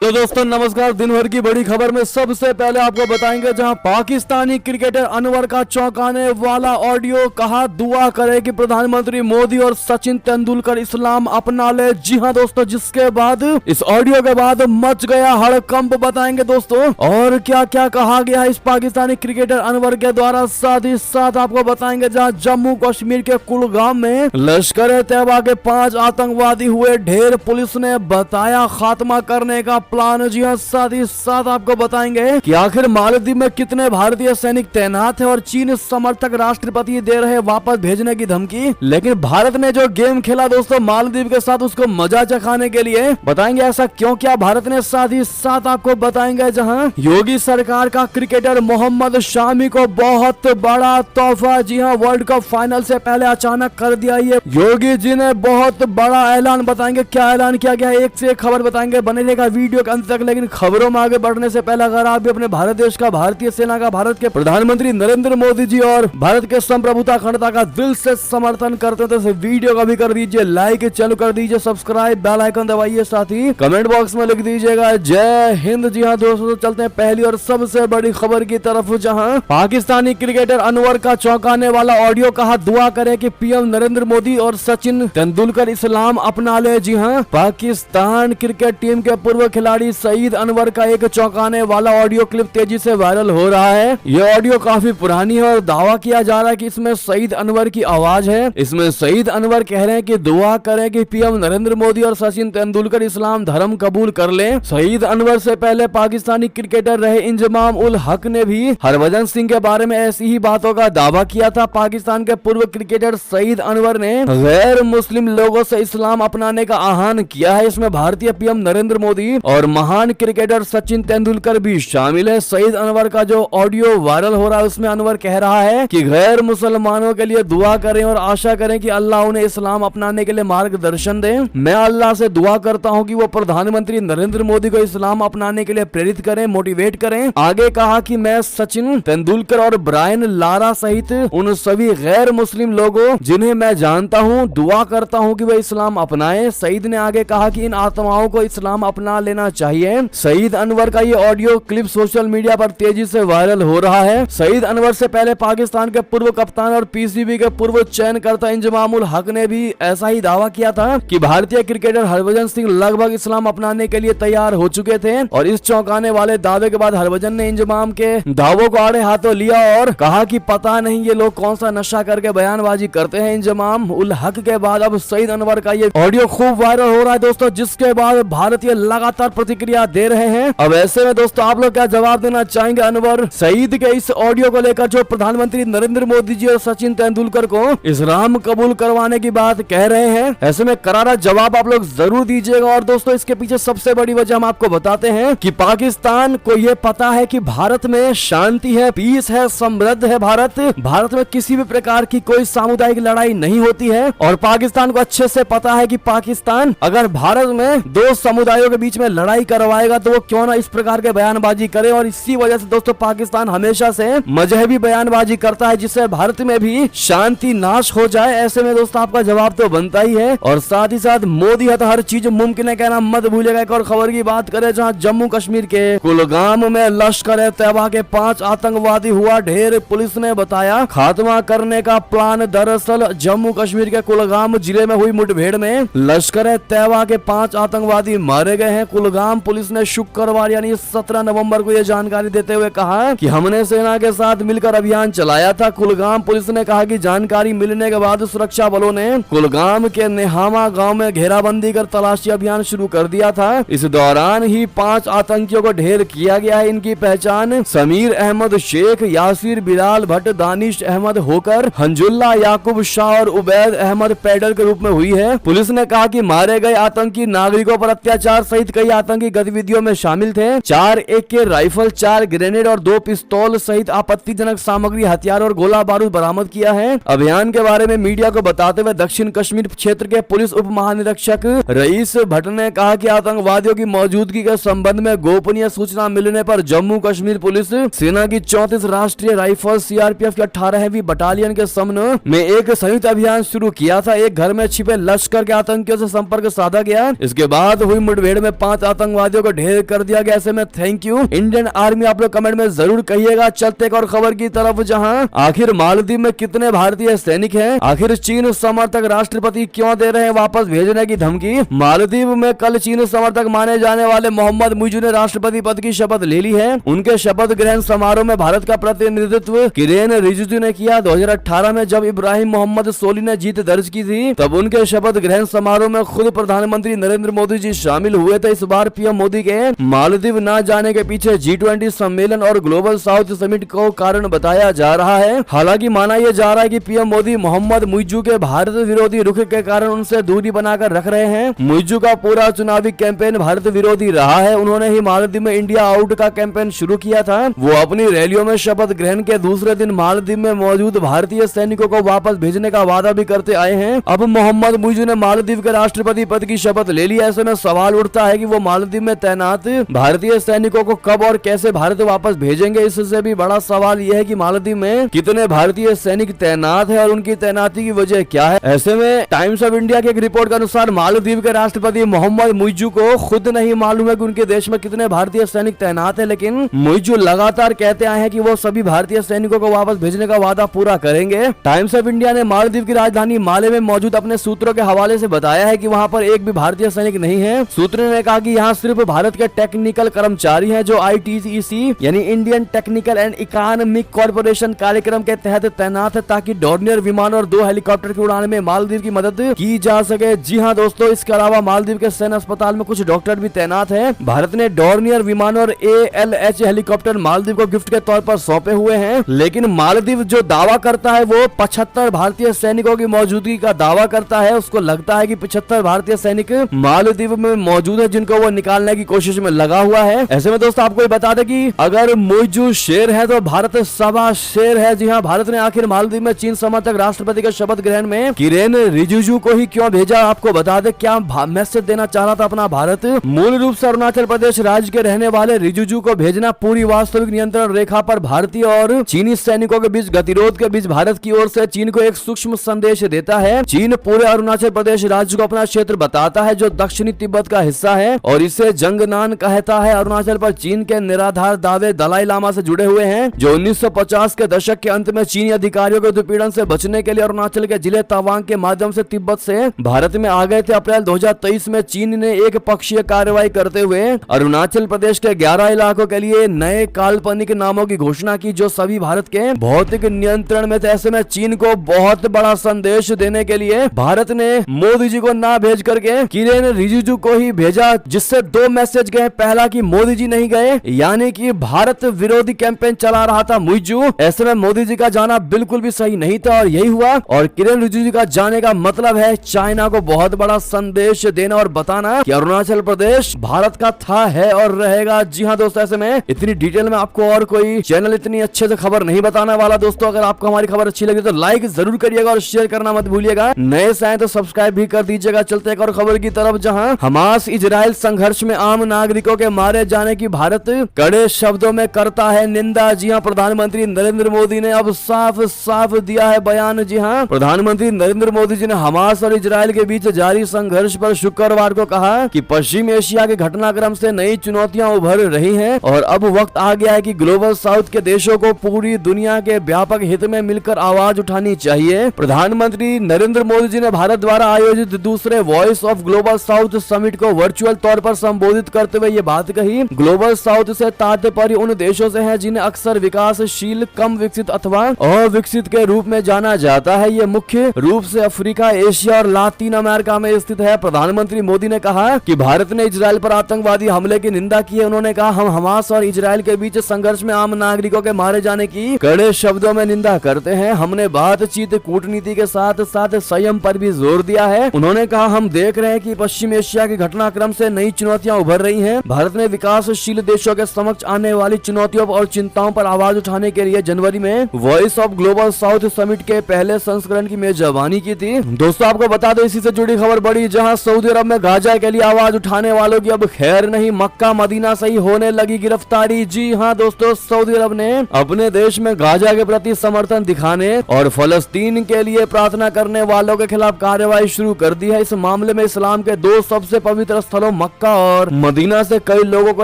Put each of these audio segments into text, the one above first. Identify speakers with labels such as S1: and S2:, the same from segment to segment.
S1: तो दोस्तों नमस्कार। दिन भर की बड़ी खबर में सबसे पहले आपको बताएंगे जहां पाकिस्तानी क्रिकेटर अनवर का चौंकाने वाला ऑडियो, कहा दुआ करे कि प्रधानमंत्री मोदी और सचिन तेंदुलकर इस्लाम अपना ले। जी हां दोस्तों, जिसके बाद इस ऑडियो के बाद मच गया हड़कंप, बताएंगे दोस्तों और क्या क्या कहा गया इस पाकिस्तानी क्रिकेटर अनवर के द्वारा। साथ ही साथ आपको बताएंगे जहां जम्मू कश्मीर के कुलगाम में लश्कर तैयबा के 5 आतंकवादी हुए ढेर, पुलिस ने बताया खात्मा करने का प्लान। जी हाँ, साथ ही साथ आपको बताएंगे कि आखिर मालदीव में कितने भारतीय सैनिक तैनात हैं और चीन समर्थक राष्ट्रपति दे रहे वापस भेजने की धमकी। लेकिन भारत ने जो गेम खेला दोस्तों मालदीव के साथ, उसको मजा चखाने के लिए बताएंगे ऐसा क्यों किया भारत ने। साथ ही साथ आपको बताएंगे जहां योगी सरकार का क्रिकेटर मोहम्मद शामी को बहुत बड़ा तोहफा, जी हाँ, वर्ल्ड कप फाइनल से पहले अचानक कर दिया ये योगी जी ने बहुत बड़ा ऐलान। बताएंगे क्या ऐलान किया गया, एक से एक खबर बताएंगे, बने रहेगा वीडियो के अंत तक। लेकिन खबरों में आगे बढ़ने से पहले अगर आप भी अपने भारत देश का, भारतीय सेना का, भारत के प्रधानमंत्री नरेंद्र मोदी जी और भारत के संप्रभुता अखंडता का दिल से समर्थन करते हैं तो इस वीडियो का भी कर दीजिए लाइक, चैनल कर दीजिए सब्सक्राइब, बेल आइकन दबाइए, साथ ही कमेंट बॉक्स में लिख दीजिएगा जय हिंद। जी हाँ दोस्तों, चलते हैं पहली और सबसे बड़ी खबर की तरफ, जहां पाकिस्तानी क्रिकेटर अनवर का चौंकाने वाला ऑडियो, कहा दुआ करे कि पीएम नरेंद्र मोदी और सचिन तेंदुलकर इस्लाम अपना ले। जी हाँ, पाकिस्तान क्रिकेट टीम के पूर्व खिलाड़ी सईद अनवर का एक चौंकाने वाला ऑडियो क्लिप तेजी से वायरल हो रहा है। यह ऑडियो काफी पुरानी है और दावा किया जा रहा है कि इसमें सईद अनवर की आवाज है। इसमें सईद अनवर कह रहे हैं कि दुआ करें कि पीएम नरेंद्र मोदी और सचिन तेंदुलकर इस्लाम धर्म कबूल कर लें। सईद अनवर से पहले पाकिस्तानी क्रिकेटर रहे इंजमाम उल हक ने भी हरभजन सिंह के बारे में ऐसी ही बातों का दावा किया था। पाकिस्तान के पूर्व क्रिकेटर सईद अनवर ने गैर मुस्लिम लोगों से इस्लाम अपनाने का आह्वान किया है। इसमें भारतीय पीएम नरेंद्र मोदी और महान क्रिकेटर सचिन तेंदुलकर भी शामिल है। सईद अनवर का जो ऑडियो वायरल हो रहा है उसमें अनवर कह रहा है कि गैर मुसलमानों के लिए दुआ करें और आशा करें कि अल्लाह उन्हें इस्लाम अपनाने के लिए मार्गदर्शन दे। मैं अल्लाह से दुआ करता हूं कि वो प्रधानमंत्री नरेंद्र मोदी को इस्लाम अपनाने के लिए प्रेरित करें, मोटिवेट करें। आगे कहा कि मैं सचिन तेंदुलकर और ब्रायन लारा सहित उन सभी गैर मुस्लिम लोगों जिन्हें मैं जानता हूं दुआ करता हूं कि वे इस्लाम अपनाएं। सईद ने आगे कहा कि इन आत्माओं को इस्लाम अपना लेना चाहिए। सईद अनवर का ये ऑडियो क्लिप सोशल मीडिया पर तेजी से वायरल हो रहा है। सईद अनवर से पहले पाकिस्तान के पूर्व कप्तान और पीसीबी के पूर्व चयनकर्ता इंजमाम उल हक ने भी ऐसा ही दावा किया था कि भारतीय क्रिकेटर हरभजन सिंह लगभग इस्लाम अपनाने के लिए तैयार हो चुके थे। और इस चौंकाने वाले दावे के बाद हरभजन ने इंजमाम के दावों को आड़े हाथों लिया और कहा कि पता नहीं ये लोग कौन सा नशा करके बयानबाजी करते हैं। इंजमाम उल हक के बाद अब सईद अनवर का ये ऑडियो खूब वायरल हो रहा है दोस्तों, जिसके बाद भारतीय लगातार प्रतिक्रिया दे रहे हैं। अब ऐसे में दोस्तों आप लोग क्या जवाब देना चाहेंगे अनवर सईद के इस ऑडियो को लेकर, जो प्रधानमंत्री नरेंद्र मोदी जी और सचिन तेंदुलकर को इस्लाम कबूल करवाने की बात कह रहे हैं? ऐसे में करारा जवाब आप लोग जरूर दीजिएगा। और दोस्तों इसके पीछे सबसे बड़ी वजह हम आपको बताते हैं कि पाकिस्तान को ये पता है कि भारत में शांति है, पीस है, समृद्ध है भारत में किसी भी प्रकार की कोई सामुदायिक लड़ाई नहीं होती है। और पाकिस्तान को अच्छे से पता है कि पाकिस्तान अगर भारत में दो समुदायों के बीच में लड़ाई करवाएगा तो वो क्यों ना इस प्रकार के बयानबाजी करे। और इसी वजह से दोस्तों पाकिस्तान हमेशा से मजहबी बयानबाजी करता है जिससे भारत में भी शांति नाश हो जाए। ऐसे में दोस्तों आपका जवाब तो बनता ही है। और साथ ही साथ मोदी है तो हर चीज मुमकिन है कहना मत भूलिएगा। एक और खबर की बात करें जहां जम्मू कश्मीर के कुलगाम में लश्कर तैयबा के 5 आतंकवादी हुआ ढेर, पुलिस ने बताया खात्मा करने का प्लान। दरअसल जम्मू कश्मीर के कुलगाम जिले में हुई मुठभेड़ में लश्कर तैयबा के 5 आतंकवादी मारे गए हैं। कुलगाम पुलिस ने शुक्रवार यानी 17 नवंबर को यह जानकारी देते हुए कहा कि हमने सेना के साथ मिलकर अभियान चलाया था। कुलगाम पुलिस ने कहा कि जानकारी मिलने के बाद सुरक्षा बलों ने कुलगाम के नेहामा गांव में घेराबंदी कर तलाशी अभियान शुरू कर दिया था। इस दौरान ही 5 आतंकियों को ढेर किया गया है। इनकी पहचान समीर अहमद शेख, यासिर बिलाल भट्ट, दानिश अहमद होकर, हंजुल्ला याकूब शाह और उबैद अहमद पैडल के रूप में हुई है। पुलिस ने कहा कि मारे गए आतंकी नागरिकों पर अत्याचार सहित कई आतंकी गतिविधियों में शामिल थे। 4 AK राइफल, 4 ग्रेनेड और 2 पिस्तौल सहित आपत्तिजनक सामग्री, हथियार और गोला बारूद बरामद किया है। अभियान के बारे में मीडिया को बताते हुए दक्षिण कश्मीर क्षेत्र के पुलिस उप महानिरीक्षक रईस भट्ट ने कहा कि आतंकवादियों की मौजूदगी के संबंध में गोपनीय सूचना मिलने पर जम्मू कश्मीर पुलिस सेना की 34 राष्ट्रीय राइफल CRPF की 18वीं बटालियन के समन्वय में एक संयुक्त अभियान शुरू किया था। एक घर में छिपे लश्कर के आतंकियों से संपर्क साधा गया। इसके बाद हुई मुठभेड़ में 5 आतंकवादियों को ढेर कर दिया गया। ऐसे में थैंक यू इंडियन आर्मी, आप लोग कमेंट में जरूर कहिएगा। चलते एक और खबर की तरफ, जहां आखिर मालदीव में कितने भारतीय सैनिक हैं, आखिर चीन समर्थक राष्ट्रपति क्यों दे रहे हैं वापस भेजने की धमकी। मालदीव में कल चीन समर्थक माने जाने वाले मोहम्मद मुइज़ू ने राष्ट्रपति पद की शपथ ले ली है। उनके शपथ ग्रहण समारोह में भारत का प्रतिनिधित्व किरेन रिजिजू ने किया। 2018 में जब इब्राहिम मोहम्मद सोली ने जीत दर्ज की थी, तब उनके शपथ ग्रहण समारोह में खुद प्रधानमंत्री नरेंद्र मोदी जी शामिल हुए थे। इस बार पीएम मोदी के मालदीव न जाने के पीछे G20 सम्मेलन और ग्लोबल साउथ समिट को कारण बताया जा रहा है। हालांकि माना यह जा रहा है कि पीएम मोदी मोहम्मद मुइज़ू के भारत विरोधी रुख के कारण उनसे दूरी बनाकर रख रहे हैं। मुइज़ू का पूरा चुनावी कैंपेन भारत विरोधी रहा है। उन्होंने ही मालदीव में इंडिया आउट का कैंपेन शुरू किया था। वो अपनी रैलियों में शपथ ग्रहण के दूसरे दिन मालदीव में मौजूद भारतीय सैनिकों को वापस भेजने का वादा भी करते आए हैं। अब मोहम्मद मुइज़ू ने मालदीव के राष्ट्रपति पद की शपथ ले ली। ऐसे में सवाल उठता है कि वो मालदीव में तैनात भारतीय सैनिकों को कब और कैसे भारत वापस भेजेंगे। इससे भी बड़ा सवाल यह है कि मालदीव में कितने भारतीय सैनिक तैनात है और उनकी तैनाती की वजह क्या है। ऐसे में टाइम्स ऑफ इंडिया की एक रिपोर्ट के अनुसार मालदीव के राष्ट्रपति मोहम्मद मुइज़ू को खुद नहीं मालूम है कि उनके देश में कितने भारतीय सैनिक तैनात है, लेकिन मुइज़ू लगातार कहते आए हैं कि वो सभी भारतीय सैनिकों को वापस भेजने का वादा पूरा करेंगे। टाइम्स ऑफ इंडिया ने मालदीव की राजधानी माले में मौजूद अपने सूत्रों के हवाले से बताया है कि वहां पर एक भी भारतीय सैनिक नहीं है। सूत्रों ने कहा कि यहाँ सिर्फ भारत के टेक्निकल कर्मचारी हैं जो ITEC यानी Indian technical and economic corporation कार्यक्रम के तहत तैनात है, ताकि डॉर्नियर विमान और 2 हेलीकॉप्टर की उड़ान में मालदीव की मदद की जा सके। जी हाँ दोस्तों, इसके अलावा मालदीव के सैन्य अस्पताल में कुछ डॉक्टर भी तैनात हैं। भारत ने डॉर्नियर विमान और ALH हेलीकॉप्टर मालदीव को गिफ्ट के तौर पर सौंपे हुए हैं, लेकिन मालदीव जो दावा करता है वो 75 भारतीय सैनिकों की मौजूदगी का दावा करता है। उसको लगता है कि 75 भारतीय सैनिक मालदीव में मौजूद है, जिनको वो निकालने की कोशिश में लगा हुआ है। ऐसे में दोस्तों आपको बता दें कि अगर मुइज़ू शेर है तो भारत सवा शेर है। जी हाँ, भारत ने आखिर मालदीव में चीन समर्थक राष्ट्रपति के शपथ ग्रहण में किरेन रिजिजू को ही क्यों भेजा, आपको बता दें क्या मैसेज देना चाह रहा था अपना भारत। मूल रूप से अरुणाचल प्रदेश राज्य के रहने वाले रिजिजू को भेजना पूरी वास्तविक नियंत्रण रेखा पर भारतीय और चीनी सैनिकों के बीच गतिरोध के बीच भारत की ओर से चीन को एक सूक्ष्म संदेश देता है। चीन पूरे अरुणाचल प्रदेश राज्य को अपना क्षेत्र बताता है जो दक्षिणी तिब्बत का हिस्सा है और इसे जंगनान कहता है। अरुणाचल पर चीन के निराधार दावे दलाई लामा से जुड़े हुए हैं, जो 1950 के दशक के अंत में चीनी अधिकारियों के उत्पीड़न से बचने के लिए अरुणाचल के जिले तवांग के माध्यम से तिब्बत से भारत में आ गए थे। अप्रैल 2023 में चीन ने एक पक्षीय कार्रवाई करते हुए अरुणाचल प्रदेश के 11 इलाकों के लिए नए काल्पनिक नामों की घोषणा की, जो सभी भारत के भौतिक नियंत्रण में थे। ऐसे में चीन को बहुत बड़ा संदेश देने के लिए भारत ने मोदी जी को ना भेज करके किरेन रिजिजू को ही भेजा, जिससे 2 मैसेज गए। पहला कि मोदी जी नहीं गए, यानी कि भारत विरोधी कैंपेन चला रहा था मुइज़ू। ऐसे में मोदी जी का जाना बिल्कुल भी सही नहीं था और यही हुआ। और किरेन रिजिजू का जाने का मतलब है चाइना को बहुत बड़ा संदेश देना और बताना कि अरुणाचल प्रदेश भारत का था, है और रहेगा। जी हाँ दोस्तों, ऐसे में इतनी डिटेल में आपको और कोई चैनल इतनी अच्छे से खबर नहीं बताने वाला। दोस्तों अगर आपको हमारी खबर अच्छी लगी तो लाइक जरूर करिएगा और शेयर करना मत भूलिएगा। नए से आए तो सब्सक्राइब भी कर दीजिएगा। चलते एक और खबर की तरफ, जहां हमास इजराइल संघर्ष में आम नागरिकों के मारे जाने की भारत कड़े शब्दों में करता है निंदा। जी हाँ, प्रधानमंत्री नरेंद्र मोदी ने अब साफ साफ दिया है बयान। जी हाँ, प्रधानमंत्री नरेंद्र मोदी जी ने हमास और इजराइल के बीच जारी संघर्ष पर शुक्रवार को कहा कि पश्चिम एशिया के घटनाक्रम से नई चुनौतियां उभर रही हैं और अब वक्त आ गया है कि ग्लोबल साउथ के देशों को पूरी दुनिया के व्यापक हित में मिलकर आवाज उठानी चाहिए। प्रधानमंत्री नरेंद्र मोदी जी ने भारत द्वारा आयोजित दूसरे voice of global south summit को वर्चुअल तौर पर संबोधित करते हुए ये बात कही। ग्लोबल साउथ से तात्पर्य उन देशों से है जिन्हें अक्सर विकासशील, कम विकसित अथवा अविकसित के रूप में जाना जाता है। ये मुख्य रूप से अफ्रीका, एशिया और लातीन अमेरिका में स्थित है। प्रधानमंत्री मोदी ने कहा कि भारत ने इजराइल पर आतंकवादी हमले की निंदा की है। उन्होंने कहा, हम हमास और इजराइल के बीच संघर्ष में आम नागरिकों के मारे जाने की कड़े शब्दों में निंदा करते हैं। हमने बातचीत, कूटनीति के साथ साथ संयम पर भी जोर दिया है। उन्होंने कहा, हम देख रहे हैं कि पश्चिम एशिया के घटनाक्रम से नई चुनौतियां उभर रही हैं। भारत ने विकासशील देशों के समक्ष आने वाली चुनौतियों और चिंताओं पर आवाज उठाने के लिए जनवरी में voice of global south summit के पहले संस्करण की मेजबानी की थी। दोस्तों आपको बता दो, इसी से जुड़ी खबर बड़ी, जहां सऊदी अरब में गाजा के लिए आवाज उठाने वालों की अब खैर नहीं, मक्का मदीना से ही होने लगी गिरफ्तारी। जी हाँ दोस्तों, सऊदी अरब ने अपने देश में गाजा के प्रति समर्थन दिखाने और फलस्तीन के लिए प्रार्थना करने वालों के खिलाफ कार्रवाई शुरू कर दी है। इस मामले में इस्लाम के 2 सबसे पवित्र स्थलों मक्का मक्का और मदीना से कई लोगों को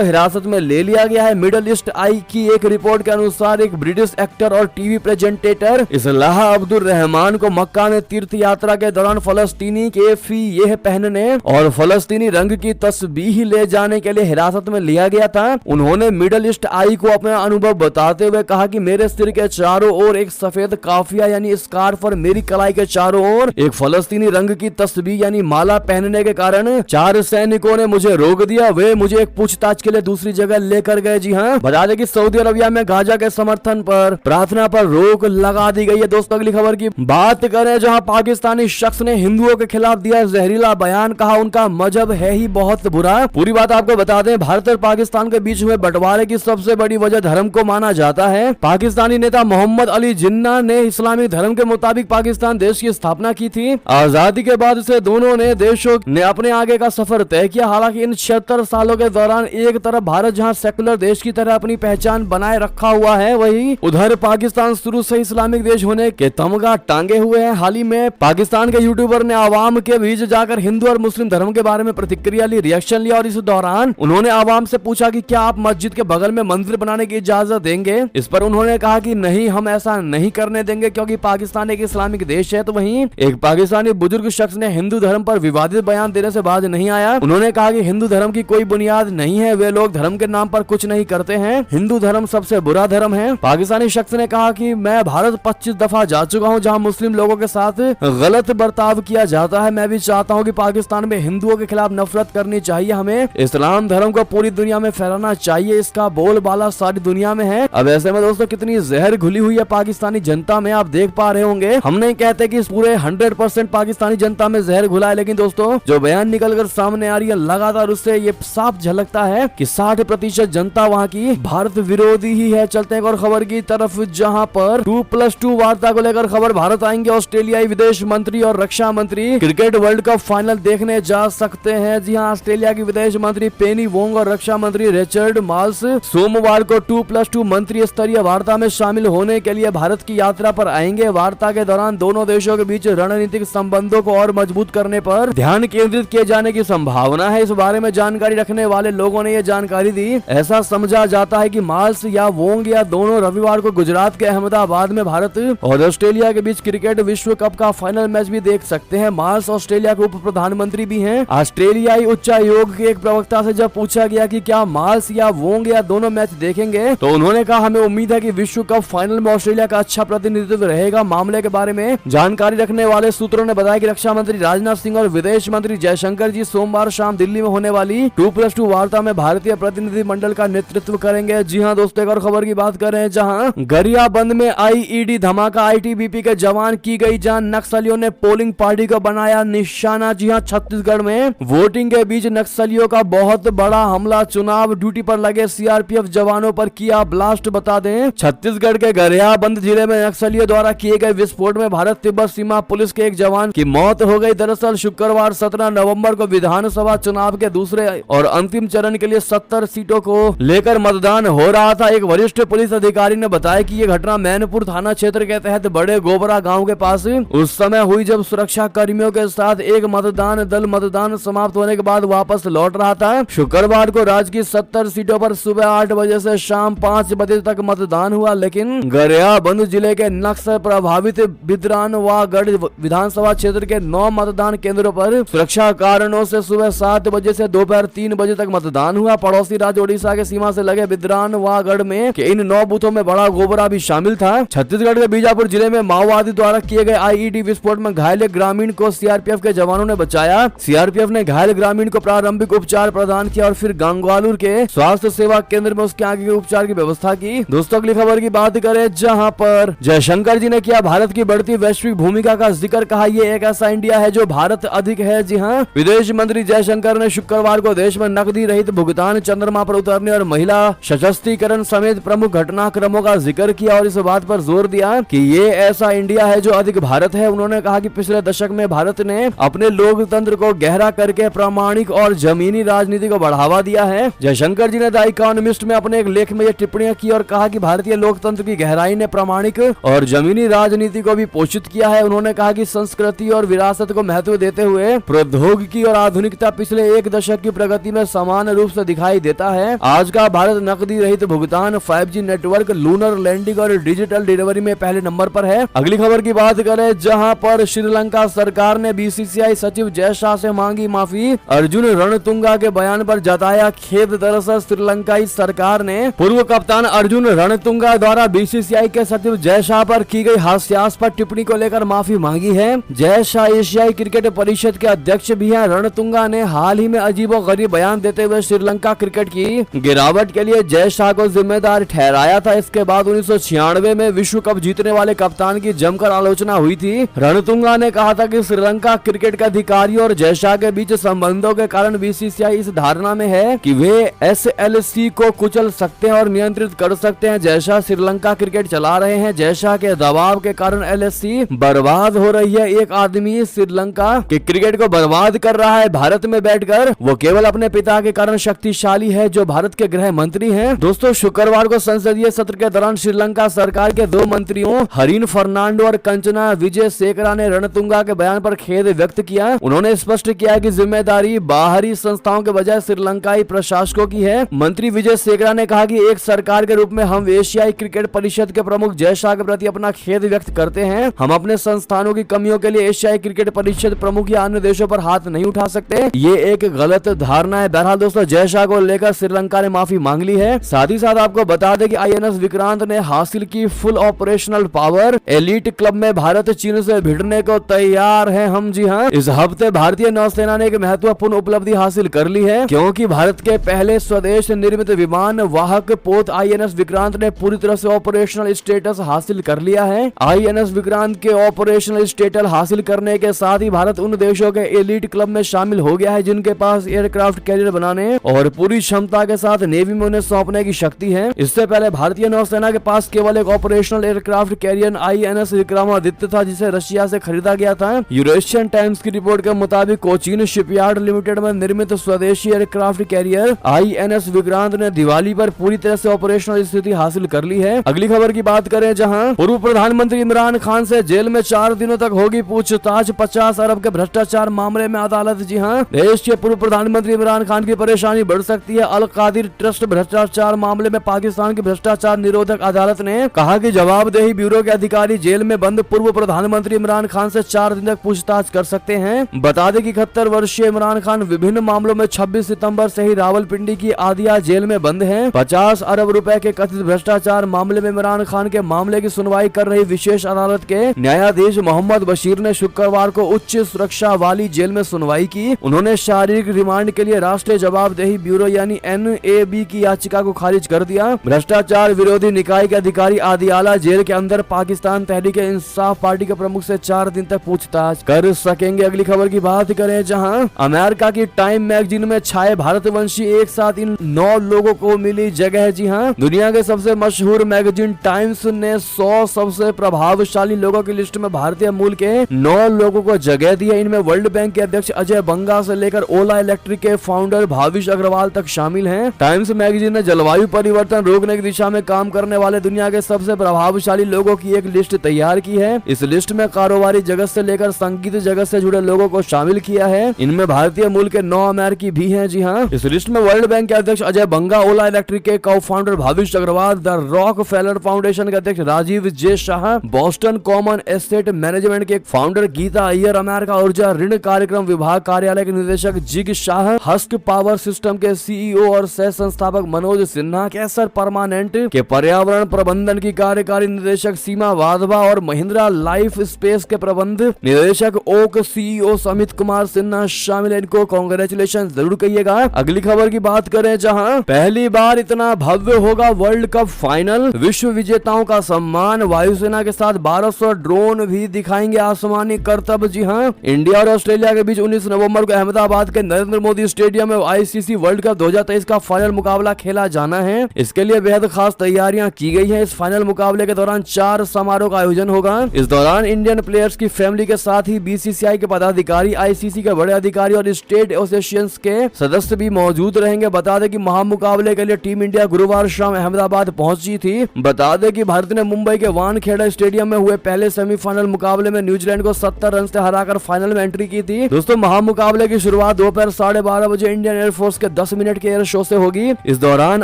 S1: हिरासत में ले लिया गया है। मिडल ईस्ट आई की एक रिपोर्ट के अनुसार एक ब्रिटिश एक्टर और टीवी प्रेजेंटेटर इसलाह अब्दुल रहमान को मक्का में तीर्थ यात्रा के दौरान फलस्तीनी केफिये पहनने और फलस्तीनी रंग की तस्बीह ले जाने के लिए हिरासत में लिया गया था। उन्होंने मिडल ईस्ट आई को अपना अनुभव बताते हुए कहा कि मेरे सिर के चारों ओर एक सफेद काफिया यानी स्कार्फ और मेरी कलाई के चारों ओर एक फलस्तीनी रंग की तस्बीह यानी माला पहनने के कारण 4 सैनिकों ने मुझे रोक दिया। वे मुझे एक पूछताछ के लिए दूसरी जगह लेकर गए। जी हाँ, बता दें कि सऊदी अरबिया में गाजा के समर्थन पर प्रार्थना पर रोक लगा दी गई है। दोस्तों अगली खबर की बात करें, जहां पाकिस्तानी शख्स ने हिंदुओं के खिलाफ दिया जहरीला बयान, कहा उनका मजहब है ही बहुत बुरा। पूरी बात आपको बता दें, भारत और पाकिस्तान के बीच हुए बंटवारे की सबसे बड़ी वजह धर्म को माना जाता है। पाकिस्तानी नेता मोहम्मद अली जिन्ना ने इस्लामी धर्म के मुताबिक पाकिस्तान देश की स्थापना की थी। आजादी के बाद से दोनों ने देशों ने अपने आगे का सफर तय किया। हालांकि इन 76 सालों के दौरान एक तरफ भारत जहां सेकुलर देश की तरह अपनी पहचान बनाए रखा हुआ है, वहीं उधर पाकिस्तान शुरू से इस्लामिक देश होने के तमगा टांगे हुए हैं। हाल ही में पाकिस्तान के यूट्यूबर ने आवाम के बीच जाकर हिंदू और मुस्लिम धर्म के बारे में प्रतिक्रिया ली, रिएक्शन लिया और इस दौरान उन्होंने आवाम से पूछा कि क्या आप मस्जिद के बगल में मंदिर बनाने की इजाजत देंगे। इस पर उन्होंने कहा कि नहीं, हम ऐसा नहीं करने देंगे क्योंकि पाकिस्तान एक इस्लामिक देश है। तो वहीं एक पाकिस्तानी बुजुर्ग शख्स ने हिंदू धर्म पर विवादित बयान देने से बाज नहीं आया। उन्होंने कहा कि हिंदू धर्म की कोई बुनियाद नहीं है, वे लोग धर्म के नाम पर कुछ नहीं करते हैं, हिंदू धर्म सबसे बुरा धर्म है। पाकिस्तानी शख्स ने कहा कि मैं भारत 25 दफा जा चुका हूं जहां मुस्लिम लोगों के साथ गलत बर्ताव किया जाता है। मैं भी चाहता हूं कि पाकिस्तान में हिंदुओं के खिलाफ नफरत करनी चाहिए, हमें इस्लाम धर्म को पूरी दुनिया में फैलाना चाहिए, इसका बोलबाला सारी दुनिया में है। अब ऐसे में दोस्तों कितनी जहर घुली हुई है पाकिस्तानी जनता में, आप देख पा रहे होंगे। हम नहीं कहते कि पूरे 100% पाकिस्तानी जनता में जहर घुला है, लेकिन दोस्तों जो बयान निकल कर सामने आ रही है लगातार, उससे ये साफ झलकता है कि 60% जनता वहाँ की भारत विरोधी ही है। चलते हैं और खबर की तरफ, जहाँ पर 2+2 वार्ता को लेकर खबर, भारत आएंगे ऑस्ट्रेलियाई विदेश मंत्री और रक्षा मंत्री, क्रिकेट वर्ल्ड कप फाइनल देखने जा सकते हैं। जी हाँ, ऑस्ट्रेलिया की विदेश मंत्री पेनी वोंग और रक्षा मंत्री रिचर्ड माल्स सोमवार को 2+2 मंत्री स्तरीय वार्ता में शामिल होने के लिए भारत की यात्रा पर आएंगे। वार्ता के दौरान दोनों देशों के बीच रणनीतिक संबंधों को और मजबूत करने पर ध्यान केंद्रित किए जाने की संभावना है। इस बारे में जानकारी रखने वाले लोगों ने ये जानकारी दी। ऐसा समझा जाता है कि माल्स या वोंग या दोनों रविवार को गुजरात के अहमदाबाद में भारत और ऑस्ट्रेलिया के बीच क्रिकेट विश्व कप का फाइनल मैच भी देख सकते हैं। माल्स ऑस्ट्रेलिया के उप प्रधानमंत्री भी हैं। ऑस्ट्रेलियाई उच्चायोग के एक प्रवक्ता से जब पूछा गया कि क्या माल्स या वोंग या दोनों मैच देखेंगे, तो उन्होंने कहा हमें उम्मीद है कि विश्व कप फाइनल में ऑस्ट्रेलिया का अच्छा प्रतिनिधित्व रहेगा। मामले के बारे में जानकारी रखने वाले सूत्रों ने बताया कि रक्षा मंत्री राजनाथ सिंह और विदेश मंत्री जयशंकर जी सोमवार शाम दिल्ली में होने वाली 2+2 वार्ता में भारतीय प्रतिनिधि मंडल का नेतृत्व करेंगे। जी हाँ दोस्तों, एक और खबर की बात करें, जहां गरियाबंद में आईईडी धमाका, आईटीबीपी के जवान की गई जान, नक्सलियों ने पोलिंग पार्टी को बनाया निशाना। जी हाँ, छत्तीसगढ़ में वोटिंग के बीच नक्सलियों का बहुत बड़ा हमला, चुनाव ड्यूटी पर लगे सीआरपीएफ जवानों पर किया ब्लास्ट। बता दें, छत्तीसगढ़ के गरियाबंद जिले में नक्सलियों द्वारा किए गए विस्फोट में भारत तिब्बत सीमा पुलिस के एक जवान की मौत हो गई। दरअसल शुक्रवार 17 नवंबर को विधानसभा चुनाव के दूसरे और अंतिम चरण के लिए 70 सीटों को लेकर मतदान हो रहा था। एक वरिष्ठ पुलिस अधिकारी ने बताया कि ये घटना मैनपुर थाना क्षेत्र के तहत बड़े गोबरा गांव के पास उस समय हुई जब सुरक्षा कर्मियों के साथ एक मतदान दल मतदान समाप्त होने के बाद वापस लौट रहा था। शुक्रवार को राज्य की 70 सीटों पर सुबह 8 बजे से शाम 5 बजे तक मतदान हुआ, लेकिन गरियाबंद जिले के नक्सल प्रभावित बिद्रानवागढ़ विधानसभा क्षेत्र के 9 मतदान केंद्रों पर सुरक्षा कारणों से सुबह 7 बजे से दोपहर 3 बजे तक मतदान हुआ। पड़ोसी राज्य ओडिशा के सीमा से लगे बिद्रानवागढ़ में के इन 9 बूथों में बड़ा गोबरा भी शामिल था। छत्तीसगढ़ के बीजापुर जिले में माओवादी द्वारा किए गए आईईडी विस्फोट में घायल ग्रामीण को सीआरपीएफ के जवानों ने बचाया। सीआरपीएफ ने घायल ग्रामीण को प्रारंभिक उपचार प्रदान किया और फिर गंगालूर के स्वास्थ्य सेवा केंद्र में उसके आगे के उपचार की व्यवस्था की। दोस्तों अगली खबर की बात करें, जहां पर जयशंकर जी ने किया भारत की बढ़ती वैश्विक भूमिका का जिक्र, कहा ये एक ऐसा इंडिया है जो भारत अधिक है। जी हाँ, विदेश मंत्री जयशंकर ने शुक्रवार को देश में नकदी रहित भुगतान, चंद्रमा पर उतरने और महिला सशक्तिकरण समेत प्रमुख घटनाक्रमों का जिक्र किया और इस बात पर जोर दिया कि ये ऐसा इंडिया है जो अधिक भारत है। उन्होंने कहा कि पिछले दशक में भारत ने अपने लोकतंत्र को गहरा करके प्रामाणिक और जमीनी राजनीति को बढ़ावा दिया है। जयशंकर जी ने द इकोनॉमिस्ट में अपने एक लेख में ये टिप्पणियां की और कहा कि भारतीय लोकतंत्र की गहराई ने प्रामाणिक और जमीनी राजनीति को भी पोषित किया है। उन्होंने कहा कि संस्कृति और विरासत को महत्व देते हुए प्रौद्योगिकी और आधुनिकता पिछले एक दशक की प्रगति में समान रूप से दिखाई देता है। आज का भारत नकदी रहित भुगतान, 5G नेटवर्क, लूनर लैंडिंग और डिजिटल डिलीवरी में पहले नंबर पर है। अगली खबर की बात करें जहां पर श्रीलंका सरकार ने BCCI सचिव जय शाह से मांगी माफी, अर्जुन रणतुंगा के बयान पर जताया खेद। दरअसल श्रीलंकाई सरकार ने पूर्व कप्तान अर्जुन रणतुंगा द्वारा BCCI के सचिव जय शाह पर की गई हास्यास्पद टिप्पणी को लेकर माफी मांगी है। जय शाह एशियाई क्रिकेट परिषद के अध्यक्ष भी हैं। रणतुंगा ने हाल ही में अजीबोगरीब बयान देते हुए श्रीलंका क्रिकेट की गिरावट के लिए जय शाह को जिम्मेदार ठहराया था। इसके बाद 1996 में विश्व कप जीतने वाले कप्तान की जमकर आलोचना हुई थी। रणतुंगा ने कहा था कि श्रीलंका क्रिकेट के अधिकारियों और जय शाह के बीच संबंधों के कारण BCCI इस धारणा में है कि वे SLC को कुचल सकते हैं और नियंत्रित कर सकते हैं। जय शाह श्रीलंका क्रिकेट चला रहे हैं। जय शाह के दबाव के कारण LSC बर्बाद हो रही है। एक आदमी श्रीलंका के क्रिकेट को बर्बाद कर रहा है भारत में बैठकर। वो केवल अपने पिता के कारण शक्तिशाली है जो भारत के गृह मंत्री हैं। दोस्तों, शुक्रवार को संसदीय सत्र के दौरान श्रीलंका सरकार के 2 मंत्रियों हरीन फर्नांडो और कंचना विजयशेखरा ने रणतुंगा के बयान पर खेद व्यक्त किया। उन्होंने स्पष्ट किया कि जिम्मेदारी बाहरी संस्थाओं के बजाय श्रीलंकाई प्रशासकों की है। मंत्री विजयशेखरा ने कहा कि एक सरकार के रूप में हम एशियाई क्रिकेट परिषद के प्रमुख जय शाह के प्रति अपना खेद व्यक्त करते हैं। हम अपने संस्थानों की कमियों के लिए एशियाई क्रिकेट परिषद प्रमुख या अन्य देशों पर हाथ नहीं उठा सकते। ये एक गलत धारणा है। बहरहाल दोस्तों, जय शाह को लेकर श्रीलंका ने माफी मांग ली है। साथ ही साथ आपको बता दें कि INS विक्रांत ने हासिल की full operational power. Elite club में भारत चीन से भिड़ने को तैयार है हम। जी हाँ, इस हफ्ते भारतीय नौसेना ने एक महत्वपूर्ण उपलब्धि हासिल कर ली है, क्योंकि भारत के पहले स्वदेश निर्मित विमान वाहक पोत INS विक्रांत ने पूरी तरह से ऑपरेशनल स्टेटस हासिल कर लिया है। INS विक्रांत के ऑपरेशनल स्टेटस हासिल करने के साथ ही भारत उन देशों के एलीट क्लब में शामिल हो गया है जिनके पास एयरक्राफ्ट कैरियर बनाने और पूरी क्षमता के साथ नेवी में उन्हें सौंपने की शक्ति है। इससे पहले भारतीय नौसेना के पास केवल एक operational aircraft carrier INS Vikramaditya था, जिसे रशिया से खरीदा गया था। यूरेशियन टाइम्स की रिपोर्ट के मुताबिक कोचीन शिपयार्ड लिमिटेड में निर्मित स्वदेशी एयरक्राफ्ट कैरियर INS विक्रांत ने दिवाली पर पूरी तरह से ऑपरेशनल स्थिति हासिल कर ली है। अगली खबर की बात करें जहां पूर्व प्रधानमंत्री इमरान खान से जेल में 4 दिनों तक होगी पूछताछ। 50 अरब के भ्रष्टाचार मामले में अदालत। जी हां, देश के पूर्व प्रधानमंत्री इमरान खान की परेशानी बढ़ सकती है। अल कादिर ट्रस्ट भ्रष्टाचार मामले में पाकिस्तान की भ्रष्टाचार निरोधक अदालत ने कहा कि जवाबदेही ब्यूरो के अधिकारी जेल में बंद पूर्व प्रधानमंत्री इमरान खान से 4 दिन तक पूछताछ कर सकते हैं। बता दें कि 71 वर्षीय इमरान खान विभिन्न मामलों में 26 सितंबर से ही रावलपिंडी की आदिया जेल में बंद हैं। 50 अरब रुपए के कथित भ्रष्टाचार मामले में इमरान खान के मामले की सुनवाई कर रही विशेष अदालत के न्यायाधीश मोहम्मद बशीर ने शुक्रवार को उच्च सुरक्षा वाली जेल में सुनवाई की। उन्होंने शारीरिक रिमांड के लिए राष्ट्रीय जवाबदेही ब्यूरो यानी NAB की याचिका को खारिज कर दिया। भ्रष्टाचार विरोधी निकाय के अधिकारी आदियाला जेल के अंदर पाकिस्तान तहरीक-ए-इंसाफ पार्टी के प्रमुख से 4 दिन तक पूछताछ कर सकेंगे। अगली खबर की बात करें जहां अमेरिका की टाइम मैगजीन में छाए भारतवंशी एक साथ इन 9 लोगों को मिली जगह। जी हां, दुनिया के सबसे मशहूर मैगजीन टाइम्स ने 100 सबसे प्रभावशाली लोगों की लिस्ट में भारतीय मूल के 9 लोगों को जगह दी है। इनमें वर्ल्ड बैंक के अध्यक्ष अजय बंगा से लेकर ओला इलेक्ट्रिक के फाउंडर भाविश अग्रवाल तक शामिल हैं। टाइम्स मैगजीन ने जलवायु परिवर्तन रोकने की दिशा में काम करने वाले दुनिया के सबसे प्रभावशाली लोगों की एक लिस्ट तैयार की है। इस लिस्ट में कारोबारी जगत से लेकर संगीत जगत से जुड़े लोगों को शामिल किया है। इनमें भारतीय मूल के 9 अमेरिकी भी हैं। जी हाँ, इस लिस्ट में वर्ल्ड बैंक के अध्यक्ष अजय बंगा, ओला इलेक्ट्रिक के को founder Bhavish Aggarwal, the Rockefeller foundation के अध्यक्ष Rajiv J Shah, Boston common estate management के फाउंडर गीता अय्यर, अमेरिका ऊर्जा ऋण कार्यक्रम विभाग कार्यालय के निदेशक Jigar Shah, Husk power system के CEO और सह संस्थापक मनोज सिन्हा, कैसर परमानेंट के पर्यावरण प्रबंधन की कार्यकारी निदेशक सीमा वाधवा और महिंद्रा लाइफ स्पेस के प्रबंध निदेशक ओक CEO समित कुमार सिन्हा शामिल है। इनको कांग्रेचुलेशन जरूर कहिएगा। अगली खबर की बात करें जहां पहली बार इतना भव्य होगा वर्ल्ड कप फाइनल, विश्व विजेताओं का सम्मान, वायुसेना के साथ 1200 ड्रोन भी दिखाएंगे आसमानी करतब। जी हां, इंडिया और ऑस्ट्रेलिया के बीच 19 नवंबर को अहमदाबाद के नरेंद्र मोदी स्टेडियम में ICC वर्ल्ड कप 2023 का फाइनल मुकाबला खेला जाना है। इसके लिए बेहद खास तैयारियां की गई हैं। इस फाइनल मुकाबले के दौरान 4 समारोह का आयोजन होगा। इस दौरान इंडियन प्लेयर्स की फैमिली के साथ ही BCCI के पदाधिकारी, ICC के बड़े अधिकारी और स्टेट एसोसिएशन के सदस्य भी मौजूद रहेंगे। बता दें कि महामुकाबले के लिए टीम इंडिया गुरुवार शाम अहमदाबाद पहुंची थी। बता दें कि भारत ने मुंबई के वानखेड़ा स्टेडियम में हुए पहले सेमीफाइनल मुकाबले में न्यूजीलैंड को 70 रन से हराकर फाइनल में एंट्री की थी। दोस्तों, महामुकाबले की शुरुआत दोपहर दोपहर 12:30 बजे इंडियन एयरफोर्स के 10 मिनट के एयर शो से होगी। इस दौरान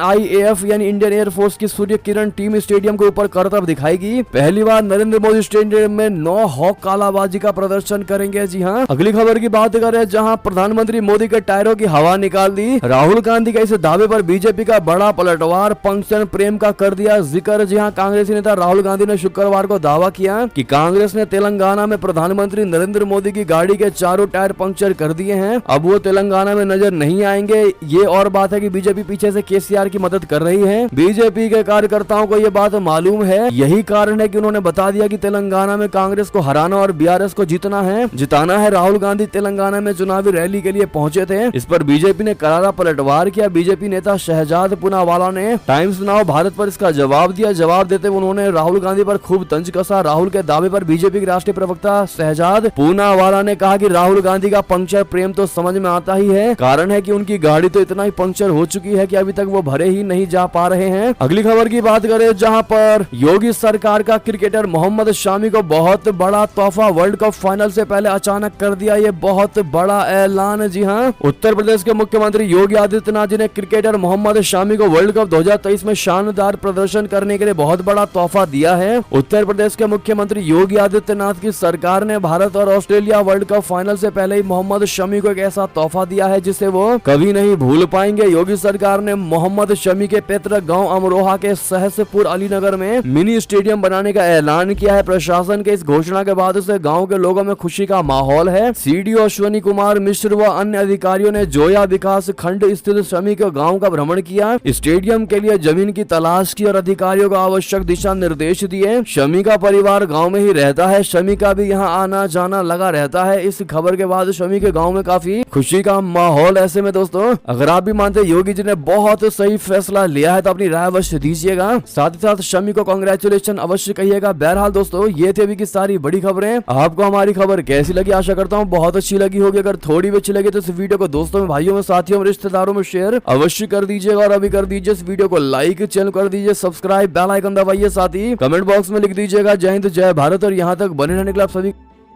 S1: IAF यानी इंडियन एयरफोर्स की सूर्य किरण टीम स्टेडियम के ऊपर करतब दिखाएगी। पहली बार नरेंद्र मोदी स्टेडियम में 9 हॉक कालाबाजी का प्रदर्शन करेंगे। जी हाँ, अगली खबर की बात करें जहां प्रधानमंत्री मोदी के टायरों की हवा निकाल दी। राहुल गांधी के इस दावे पर बीजेपी का बड़ा पलटवार, पंकजन प्रेम का कर दिया जिक्र। जी हाँ, कांग्रेसी नेता राहुल गांधी ने शुक्रवार को दावा किया कि कांग्रेस ने तेलंगाना में प्रधानमंत्री नरेंद्र मोदी की गाड़ी के चारों टायर पंक्चर कर दिए हैं, अब वो तेलंगाना में नजर नहीं आएंगे। ये और बात है कि बीजेपी पीछे से केसीआर की मदद कर रही है। बीजेपी के कार्यकर्ताओं को ये बात मालूम है, यही कारण है कि उन्होंने बता दिया कि तेलंगाना में कांग्रेस को हराना और BRS को जिताना है। राहुल गांधी तेलंगाना में चुनावी रैली के लिए पहुंचे थे। इस पर बीजेपी ने करारा पलटवार किया। बीजेपी नेता शहजाद पूनावाला ने टाइम्स नाउ भारत पर इसका जवाब दिया। जवाब देते हुए उन्होंने राहुल गांधी पर खूब तंज कसा। राहुल के दावे पर बीजेपी के राष्ट्रीय प्रवक्ता शहजाद पूनावाला ने कहा कि राहुल गांधी का पंक्चर प्रेम तो समझ में आता ही है, कारण है कि उनकी गाड़ी तो इतना ही पंक्चर हो चुकी है कि अभी तक वो भरे ही नहीं जा पा रहे हैं। अगली खबर की बात करें जहां पर योगी सरकार का क्रिकेटर मोहम्मद शामी को बहुत बड़ा तोहफा, वर्ल्ड कप फाइनल से पहले अचानक कर दिया ये बहुत बड़ा ऐलान। जी हाँ, उत्तर प्रदेश के मुख्यमंत्री योगी आदित्यनाथ जी ने क्रिकेटर मोहम्मद शामी को वर्ल्ड कप 2023 में शानदार प्रदर्शन करने के लिए बहुत बड़ा तोहफा दिया है। उत्तर प्रदेश के मुख्यमंत्री योगी आदित्यनाथ की सरकार ने भारत और ऑस्ट्रेलिया वर्ल्ड कप फाइनल से पहले ही मोहम्मद शमी को एक ऐसा तोहफा दिया है जिसे वो कभी नहीं भूल पाएंगे। योगी सरकार ने मोहम्मद शमी के पैतृक गांव अमरोहा के सहसपुर अलीनगर में मिनी स्टेडियम बनाने का ऐलान किया है। प्रशासन के इस घोषणा के बाद से गांव के लोगों में खुशी का माहौल है। CDO अश्वनी कुमार मिश्र व अन्य अधिकारियों ने जोया विकास खंड स्थित शमी के गांव का भ्रमण किया, स्टेडियम के लिए जमीन की तलाश की और अधिकारियों को आवश्यक दिशा निर्देश दिए। शमी का परिवार गांव में ही रहता है, शमी का भी यहां आना जाना लगा रहता है। इस खबर के बाद शमी के गांव में काफी खुशी का माहौल। ऐसे में दोस्तों, अगर आप भी मानते योगी जी ने बहुत सही फैसला लिया है तो अपनी राय अवश्य दीजिएगा, साथ ही साथ शमी को कांग्रेचुलेशन अवश्य कहिएगा। बहरहाल दोस्तों, ये थे अभी की सारी बड़ी खबरें। आपको हमारी खबर कैसी लगी? आशा करता हूँ बहुत अच्छी लगी होगी। अगर थोड़ी भी अच्छी लगी तो इस वीडियो को दोस्तों में, भाइयों में, साथियों में, रिश्तेदारों में शेयर अवश्य कर दीजिएगा और अभी कर दीजिए इस वीडियो को लाइक, चैनल कर दीजिए सब्सक्राइब, बेल आइकन दबाइए, साथ ही कमेंट बॉक्स में लिख दीजिएगा जय हिंद जय भारत। और यहाँ तक बने रहने के लिए आप सभी